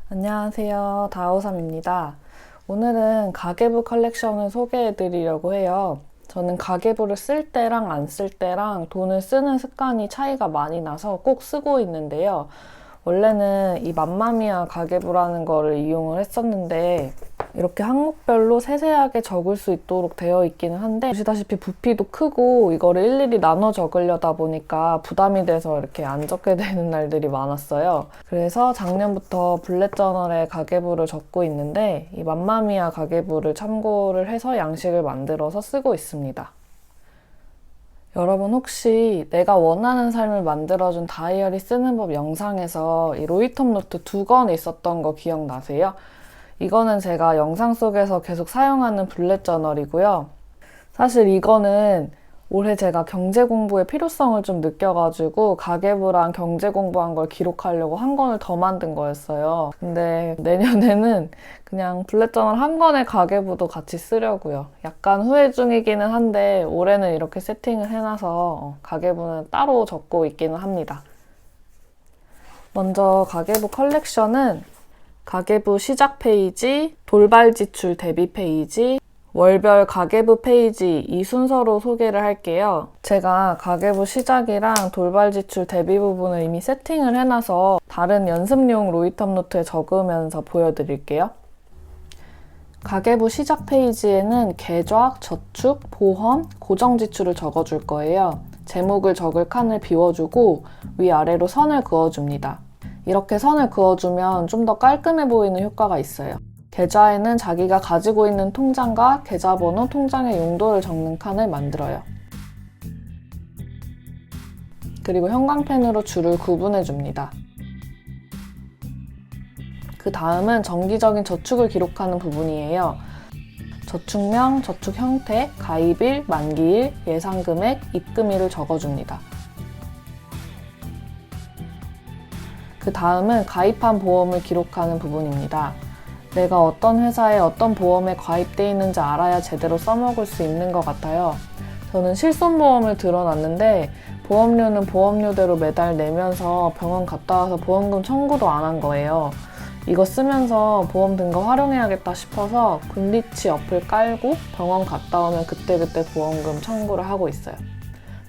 안녕하세요. 다오삼입니다. 오늘은 가계부 컬렉션을 소개해 드리려고 해요. 저는 가계부를 쓸 때랑 안 쓸 때랑 돈을 쓰는 습관이 차이가 많이 나서 꼭 쓰고 있는데요. 원래는 이 맘마미아 가계부라는 거를 이용을 했었는데 이렇게 항목별로 세세하게 적을 수 있도록 되어 있기는 한데 보시다시피 부피도 크고 이거를 일일이 나눠 적으려다 보니까 부담이 돼서 이렇게 안 적게 되는 날들이 많았어요. 그래서 작년부터 블랙저널에 가계부를 적고 있는데 이 맘마미아 가계부를 참고를 해서 양식을 만들어서 쓰고 있습니다. 여러분 혹시 내가 원하는 삶을 만들어준 다이어리 쓰는 법 영상에서 이 로이톱 노트 2권 있었던 거 기억나세요? 이거는 제가 영상 속에서 계속 사용하는 블랙 저널이고요. 사실 이거는 올해 제가 경제 공부의 필요성을 좀 느껴가지고 가계부랑 경제 공부한 걸 기록하려고 한 권을 더 만든 거였어요. 근데 내년에는 그냥 블랙 저널 한 권의 가계부도 같이 쓰려고요. 약간 후회 중이기는 한데 올해는 이렇게 세팅을 해놔서 가계부는 따로 적고 있기는 합니다. 먼저 가계부 컬렉션은 가계부 시작 페이지, 돌발 지출 대비 페이지, 월별 가계부 페이지 이 순서로 소개를 할게요. 제가 가계부 시작이랑 돌발 지출 대비 부분을 이미 세팅을 해놔서 다른 연습용 로이톱 노트에 적으면서 보여드릴게요. 가계부 시작 페이지에는 계좌, 저축, 보험, 고정 지출을 적어줄 거예요. 제목을 적을 칸을 비워주고 위아래로 선을 그어줍니다. 이렇게 선을 그어주면 좀 더 깔끔해 보이는 효과가 있어요. 계좌에는 자기가 가지고 있는 통장과 계좌번호, 통장의 용도를 적는 칸을 만들어요. 그리고 형광펜으로 줄을 구분해 줍니다. 그 다음은 정기적인 저축을 기록하는 부분이에요. 저축명, 저축 형태, 가입일, 만기일, 예상금액, 입금일을 적어줍니다. 그 다음은 가입한 보험을 기록하는 부분입니다. 내가 어떤 회사에 어떤 보험에 가입돼 있는지 알아야 제대로 써먹을 수 있는 것 같아요. 저는 실손보험을 들어놨는데 보험료는 보험료대로 매달 내면서 병원 갔다 와서 보험금 청구도 안 한 거예요. 이거 쓰면서 보험 든 거 활용해야겠다 싶어서 굿리치 어플 깔고 병원 갔다 오면 그때그때 보험금 청구를 하고 있어요.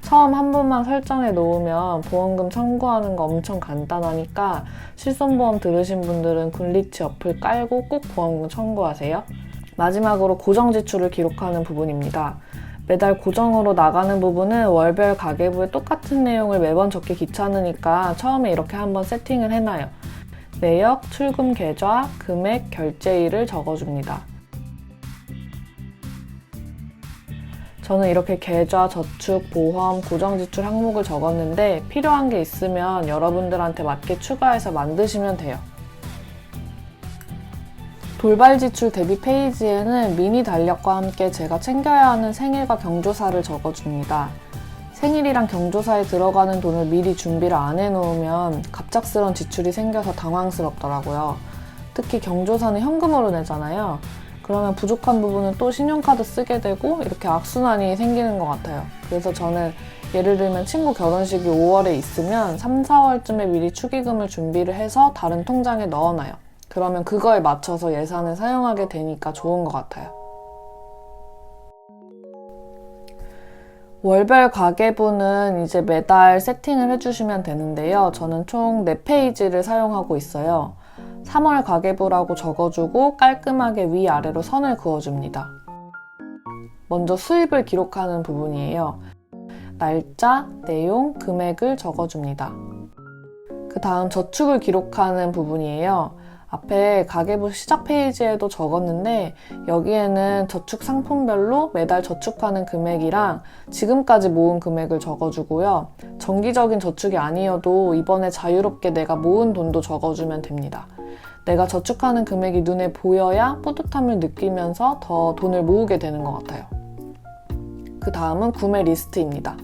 처음 한 번만 설정해 놓으면 보험금 청구하는 거 엄청 간단하니까 실손보험 들으신 분들은 굿리치 어플 깔고 꼭 보험금 청구하세요. 마지막으로 고정 지출을 기록하는 부분입니다. 매달 고정으로 나가는 부분은 월별 가계부에 똑같은 내용을 매번 적기 귀찮으니까 처음에 이렇게 한번 세팅을 해놔요. 내역, 출금 계좌, 금액, 결제일을 적어줍니다. 저는 이렇게 계좌, 저축, 보험, 고정지출 항목을 적었는데 필요한 게 있으면 여러분들한테 맞게 추가해서 만드시면 돼요. 돌발 지출 대비 페이지에는 미니 달력과 함께 제가 챙겨야 하는 생일과 경조사를 적어줍니다. 생일이랑 경조사에 들어가는 돈을 미리 준비를 안 해놓으면 갑작스런 지출이 생겨서 당황스럽더라고요. 특히 경조사는 현금으로 내잖아요. 그러면 부족한 부분은 또 신용카드 쓰게 되고 이렇게 악순환이 생기는 것 같아요. 그래서 저는 예를 들면 친구 결혼식이 5월에 있으면 3, 4월쯤에 미리 축의금을 준비를 해서 다른 통장에 넣어놔요. 그러면 그거에 맞춰서 예산을 사용하게 되니까 좋은 것 같아요. 월별 가계부는 이제 매달 세팅을 해주시면 되는데요. 저는 총 4페이지를 사용하고 있어요. 3월 가계부라고 적어주고 깔끔하게 위아래로 선을 그어줍니다. 먼저 수입을 기록하는 부분이에요. 날짜, 내용, 금액을 적어줍니다. 그 다음 저축을 기록하는 부분이에요. 앞에 가계부 시작 페이지에도 적었는데 여기에는 저축 상품별로 매달 저축하는 금액이랑 지금까지 모은 금액을 적어주고요. 정기적인 저축이 아니어도 이번에 자유롭게 내가 모은 돈도 적어주면 됩니다. 내가 저축하는 금액이 눈에 보여야 뿌듯함을 느끼면서 더 돈을 모으게 되는 것 같아요. 그 다음은 구매 리스트입니다.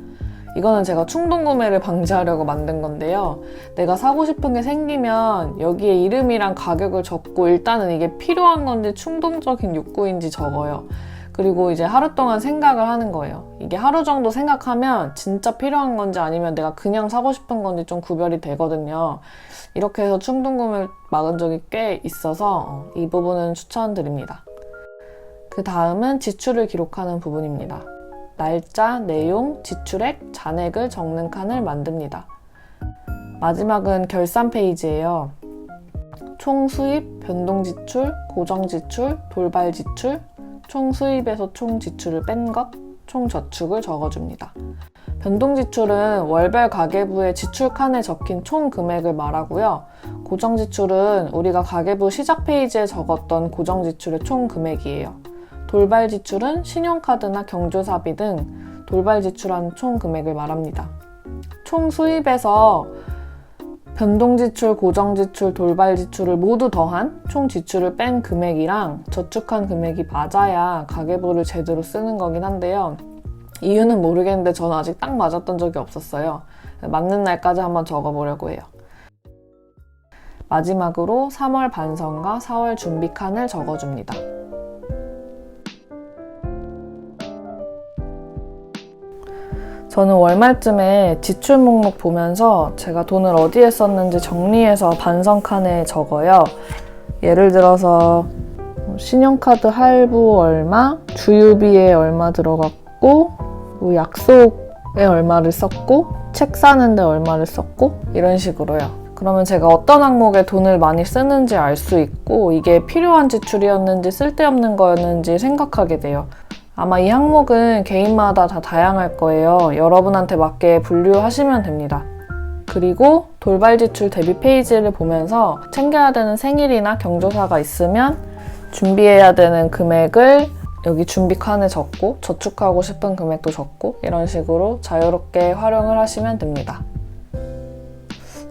이거는 제가 충동 구매를 방지하려고 만든 건데요. 내가 사고 싶은 게 생기면 여기에 이름이랑 가격을 적고 일단은 이게 필요한 건지 충동적인 욕구인지 적어요. 그리고 이제 하루 동안 생각을 하는 거예요. 이게 하루 정도 생각하면 진짜 필요한 건지 아니면 내가 그냥 사고 싶은 건지 좀 구별이 되거든요. 이렇게 해서 충동구매를 막은 적이 꽤 있어서 이 부분은 추천드립니다. 그 다음은 지출을 기록하는 부분입니다. 날짜, 내용, 지출액, 잔액을 적는 칸을 만듭니다. 마지막은 결산 페이지예요. 총 수입, 변동 지출, 고정 지출, 돌발 지출, 총 수입에서 총 지출을 뺀 것, 총 저축을 적어줍니다. 변동 지출은 월별 가계부의 지출 칸에 적힌 총 금액을 말하고요. 고정 지출은 우리가 가계부 시작 페이지에 적었던 고정 지출의 총 금액이에요. 돌발 지출은 신용카드나 경조사비 등 돌발 지출한 총 금액을 말합니다. 총 수입에서 변동 지출, 고정 지출, 돌발 지출을 모두 더한 총 지출을 뺀 금액이랑 저축한 금액이 맞아야 가계부를 제대로 쓰는 거긴 한데요. 이유는 모르겠는데 저는 아직 딱 맞았던 적이 없었어요. 맞는 날까지 한번 적어보려고 해요. 마지막으로 3월 반성과 4월 준비 칸을 적어줍니다. 저는 월말쯤에 지출 목록 보면서 제가 돈을 어디에 썼는지 정리해서 반성 칸에 적어요. 예를 들어서 신용카드 할부 얼마, 주유비에 얼마 들어갔고, 뭐 약속에 얼마를 썼고, 책 사는데 얼마를 썼고, 이런 식으로요. 그러면 제가 어떤 항목에 돈을 많이 쓰는지 알 수 있고, 이게 필요한 지출이었는지 쓸데없는 거였는지 생각하게 돼요. 아마 이 항목은 개인마다 다 다양할 거예요. 여러분한테 맞게 분류하시면 됩니다. 그리고 돌발 지출 대비 페이지를 보면서 챙겨야 되는 생일이나 경조사가 있으면 준비해야 되는 금액을 여기 준비 칸에 적고 저축하고 싶은 금액도 적고 이런 식으로 자유롭게 활용을 하시면 됩니다.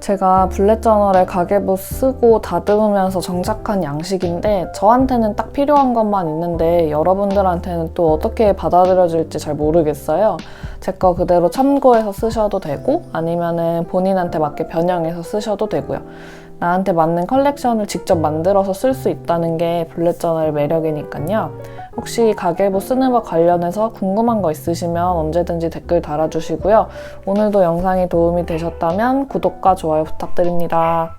제가 블랙저널에 가계부 쓰고 다듬으면서 정착한 양식인데 저한테는 딱 필요한 것만 있는데 여러분들한테는 또 어떻게 받아들여질지 잘 모르겠어요. 제 거 그대로 참고해서 쓰셔도 되고 아니면은 본인한테 맞게 변형해서 쓰셔도 되고요. 나한테 맞는 컬렉션을 직접 만들어서 쓸 수 있다는 게 블랙저널의 매력이니까요. 혹시 가계부 쓰는 것 관련해서 궁금한 거 있으시면 언제든지 댓글 달아주시고요. 오늘도 영상이 도움이 되셨다면 구독과 좋아요 부탁드립니다.